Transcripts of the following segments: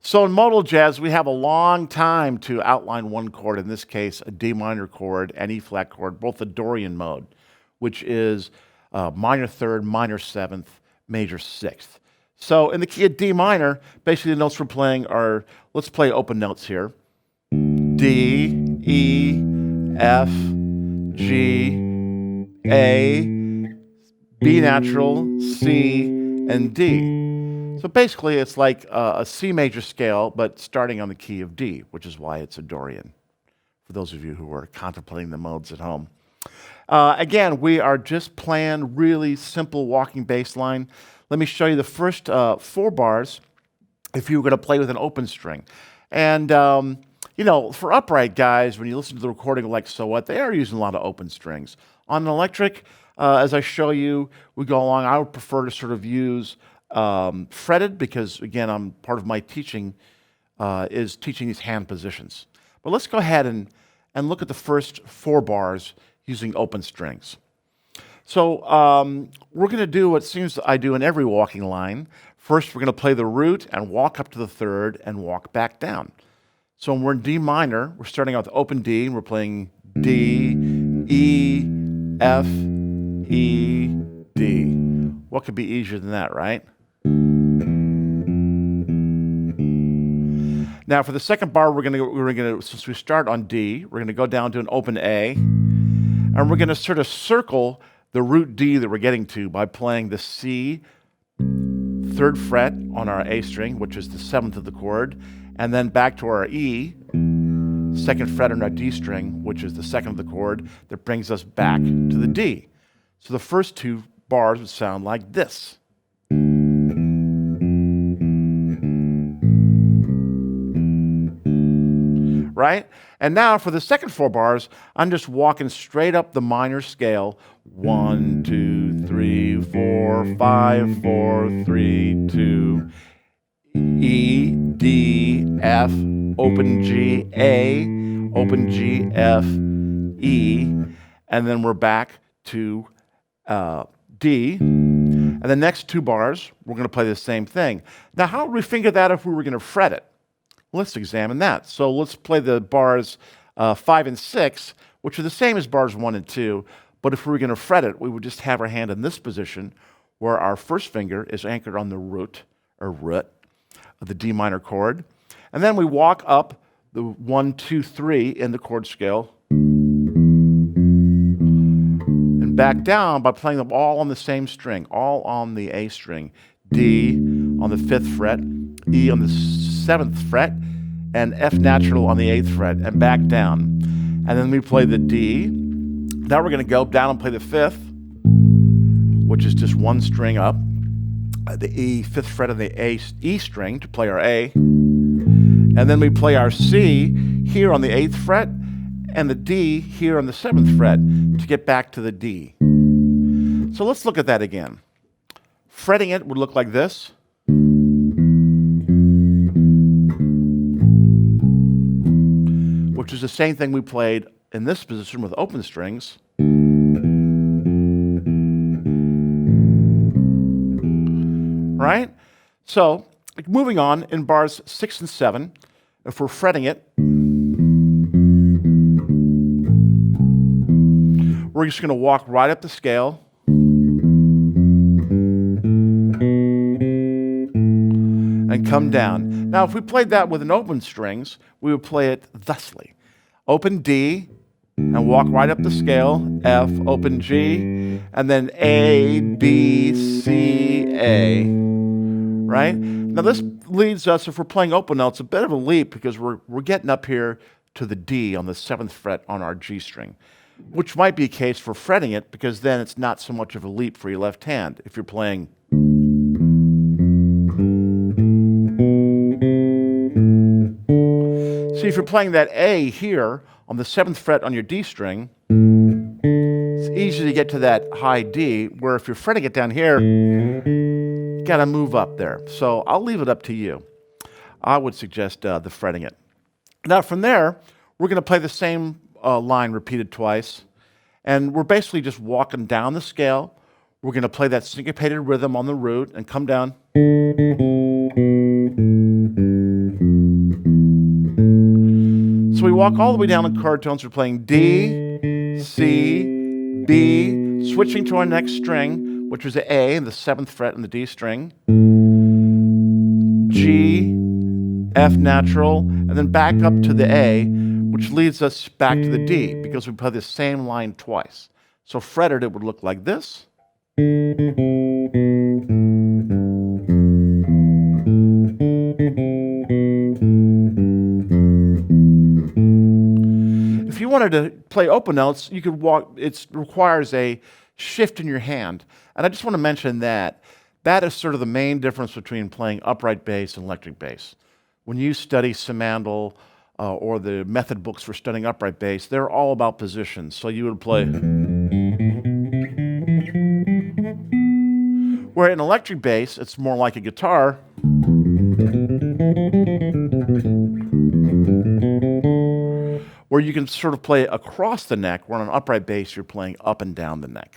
So in modal jazz, we have a long time to outline one chord, in this case, a D minor chord and E flat chord, both the Dorian mode, which is minor third, minor seventh, major sixth. So in the key of D minor, basically the notes we're playing are, let's play open notes here. D, E, F, G, A, B natural, C, and D. So basically it's like a C major scale, but starting on the key of D, which is why it's a Dorian, for those of you who are contemplating the modes at home. Again, we are just playing really simple walking bass line. Let me show you the first 4 bars if you were going to play with an open string. And, you know, for upright guys, when you listen to the recording like So What, they are using a lot of open strings. On an electric, as I show you, we go along, I would prefer to sort of use fretted, because again, part of my teaching is teaching these hand positions. But let's go ahead and look at the first 4 bars using open strings. So we're going to do what seems I do in every walking line. First, we're going to play the root and walk up to the third and walk back down. So when we're in D minor, we're starting out with open D, and we're playing D, E, F, E, D. What could be easier than that, right? Now for the second bar, we're gonna since we start on D, we're gonna go down to an open A, and we're gonna sort of circle the root D that we're getting to by playing the C 3rd fret on our A string, which is the 7th of the chord, and then back to our E 2nd fret on our D string, which is the 2nd of the chord, that brings us back to the D. So the first 2 bars would sound like this. Right? And now for the second 4 bars, I'm just walking straight up the minor scale. 1, 2, 3, 4, 5, 4, 3, 2. E, D, F, open G, A, open G, F, E, and then we're back to D. And the next 2 bars, we're going to play the same thing. Now, how would we figure that if we were going to fret it? Let's examine that. So let's play the bars 5 and 6, which are the same as bars 1 and 2, but if we were going to fret it, we would just have our hand in this position where our first finger is anchored on the root, or root, of the D minor chord. And then we walk up the 1, 2, 3 in the chord scale, and back down by playing them all on the same string, all on the A string. D on the 5th fret, E on the 7th fret, and F natural on the 8th fret, and back down. And then we play the D. Now we're going to go down and play the 5th, which is just 1 string up, the E 5th fret of the E string to play our A. And then we play our C here on the 8th fret, and the D here on the 7th fret to get back to the D. So let's look at that again. Fretting it would look like this. Which is the same thing we played in this position with open strings. Right? So, moving on, in bars 6 and 7, if we're fretting it, we're just going to walk right up the scale and come down. Now, if we played that with an open strings, we would play it thusly. Open D, and walk right up the scale, F, open G, and then A, B, C, A, right? Now this leads us, if we're playing open notes, a bit of a leap, because we're getting up here to the D on the 7th fret on our G string, which might be a case for fretting it, because then it's not so much of a leap for your left hand. If you're playing see, if you're playing that A here on the 7th fret on your D string, it's easy to get to that high D, where if you're fretting it down here, you gotta move up there. So I'll leave it up to you. I would suggest the fretting it. Now from there, we're gonna play the same line repeated twice, and we're basically just walking down the scale. We're gonna play that syncopated rhythm on the root and come down. walk all the way down the chord tones, we're playing D, C, B, switching to our next string, which was the A, the 7th fret in the D string, G, F natural, and then back up to the A, which leads us back to the D, because we play the same line twice. So fretted, it would look like this. If you wanted to play open notes, you could walk, it requires a shift in your hand. And I just want to mention that that is sort of the main difference between playing upright bass and electric bass. When you study Simandl or the method books for studying upright bass, they're all about positions. So you would play. Where in electric bass, it's more like a guitar. Where you can sort of play across the neck, where on an upright bass, you're playing up and down the neck.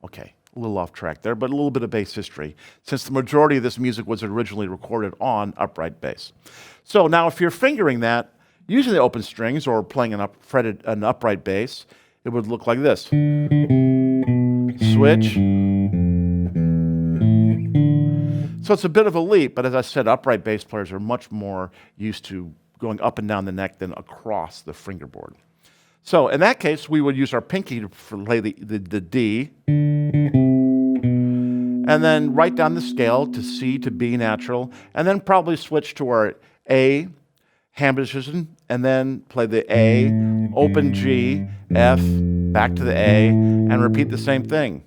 Okay, a little off track there, but a little bit of bass history, since the majority of this music was originally recorded on upright bass. So now if you're fingering that, using the open strings or playing an upright bass, it would look like this. Switch. So it's a bit of a leap, but as I said, upright bass players are much more used to going up and down the neck than across the fingerboard. So in that case, we would use our pinky to play the D, and then write down the scale to C to B natural, and then probably switch to our A, Hamm position, and then play the A, open G, F, back to the A, and repeat the same thing.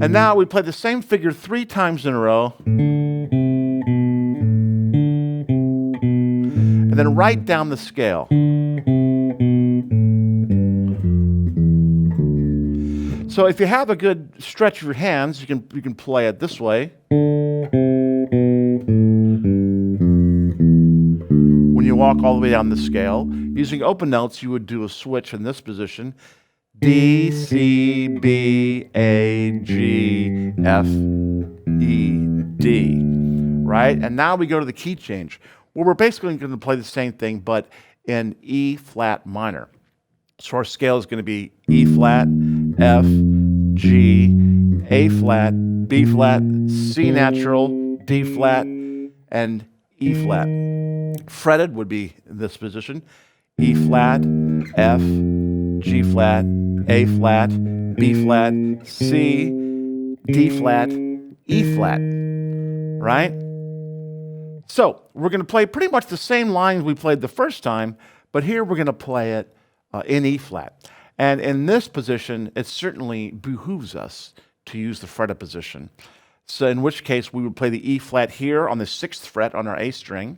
And now we play the same figure 3 times in a row. And then write down the scale. So if you have a good stretch of your hands, you can play it this way. When you walk all the way down the scale, using open notes, you would do a switch in this position. D, C, B, A, G, F, E, D, right? And now we go to the key change, where we're basically going to play the same thing, but in E flat minor. So our scale is going to be E flat, F, G, A flat, B flat, C natural, D flat, and E flat. Fretted would be in this position, E flat, F, G flat, A flat, B flat, C, D flat, E flat, right? So we're going to play pretty much the same lines we played the first time, but here we're going to play it in E flat. And in this position, it certainly behooves us to use the fretted position. So in which case, we would play the E flat here on the 6th fret on our A string,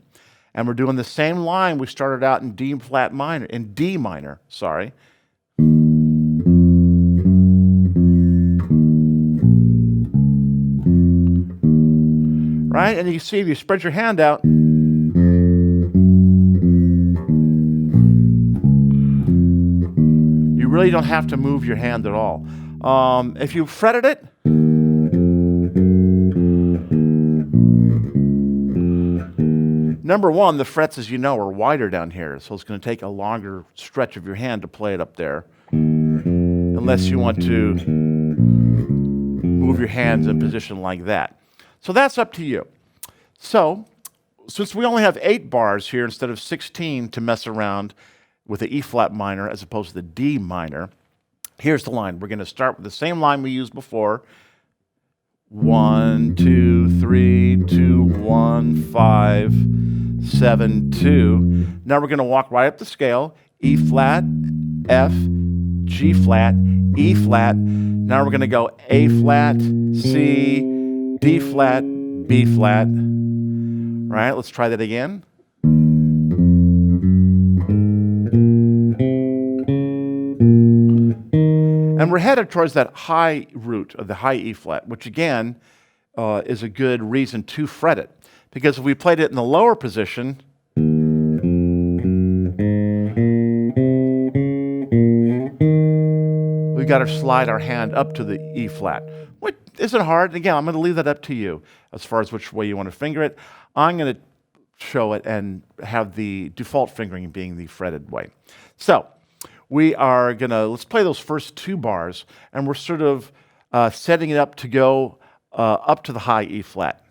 and we're doing the same line we started out in D minor, sorry. Right? And you see, if you spread your hand out, you really don't have to move your hand at all. If you fretted it, number one, the frets, as you know, are wider down here, so it's going to take a longer stretch of your hand to play it up there, unless you want to move your hands in position like that. So that's up to you. So, since we only have 8 bars here instead of 16 to mess around with the E flat minor as opposed to the D minor, here's the line. We're going to start with the same line we used before. 1, 2, 3, 2, 1, 5, 7, 2. Now we're going to walk right up the scale. E flat, F, G flat, E flat. Now we're going to go A flat, C, D flat, B flat. Right, let's try that again. And we're headed towards that high root of the high E flat, which again is a good reason to fret it. Because if we played it in the lower position, we've got to slide our hand up to the E flat, isn't hard. And again, I'm going to leave that up to you as far as which way you want to finger it. I'm going to show it and have the default fingering being the fretted way. So we are going to, let's play those first 2 bars, and we're sort of setting it up to go up to the high E flat.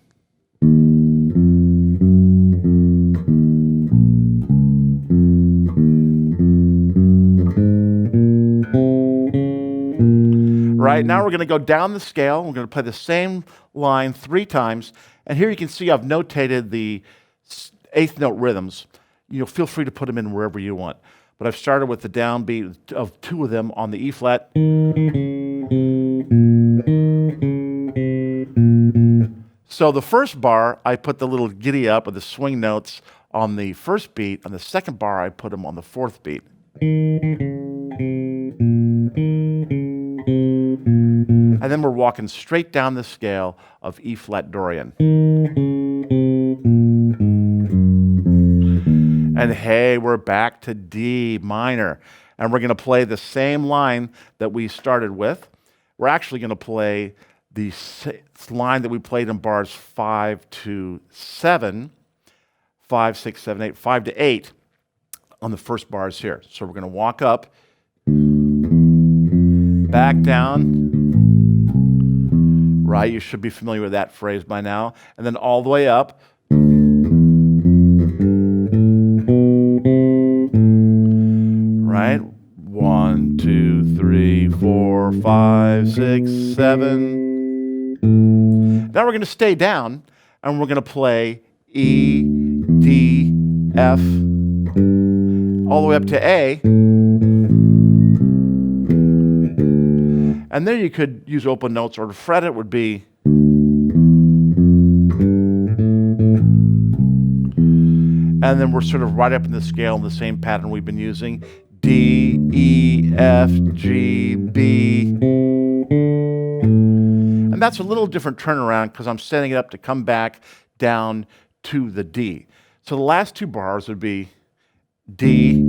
Right, now we're going to go down the scale. We're going to play the same line 3 times. And here you can see I've notated the 8th note rhythms. Feel free to put them in wherever you want. But I've started with the downbeat of 2 of them on the E flat. So the first bar, I put the little giddy up with the swing notes on the first beat. On the second bar, I put them on the 4th beat. And then we're walking straight down the scale of E flat Dorian. And hey, we're back to D minor. And we're going to play the same line that we started with. We're actually going to play the line that we played in bars 5 to 7, 5, 6, 7, 8, 5 to 8 on the first bars here. So we're going to walk up, back down. Right, you should be familiar with that phrase by now. And then all the way up. Right, 1, 2, 3, 4, 5, 6, 7. Now we're going to stay down, and we're going to play E, D, F, all the way up to A. And then you could use open notes, or to fret it would be. And then we're sort of right up in the scale in the same pattern we've been using. D, E, F, G, B. And that's a little different turnaround because I'm setting it up to come back down to the D. So the last 2 bars would be D,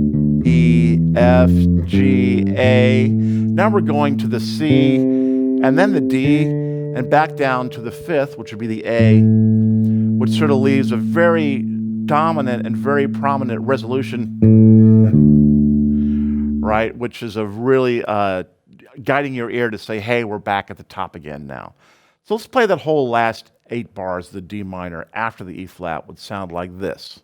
E, F, G, A. Now we're going to the C, and then the D, and back down to the 5th, which would be the A, which sort of leaves a very dominant and very prominent resolution, right, which is a really guiding your ear to say, hey, we're back at the top again now. So let's play that whole last 8 bars, the D minor, after the E flat would sound like this.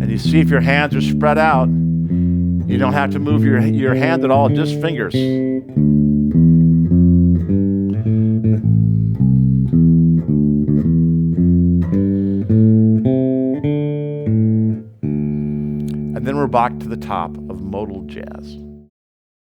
And you see if your hands are spread out, you don't have to move your hand at all, just fingers. And then we're back to the top of modal jazz.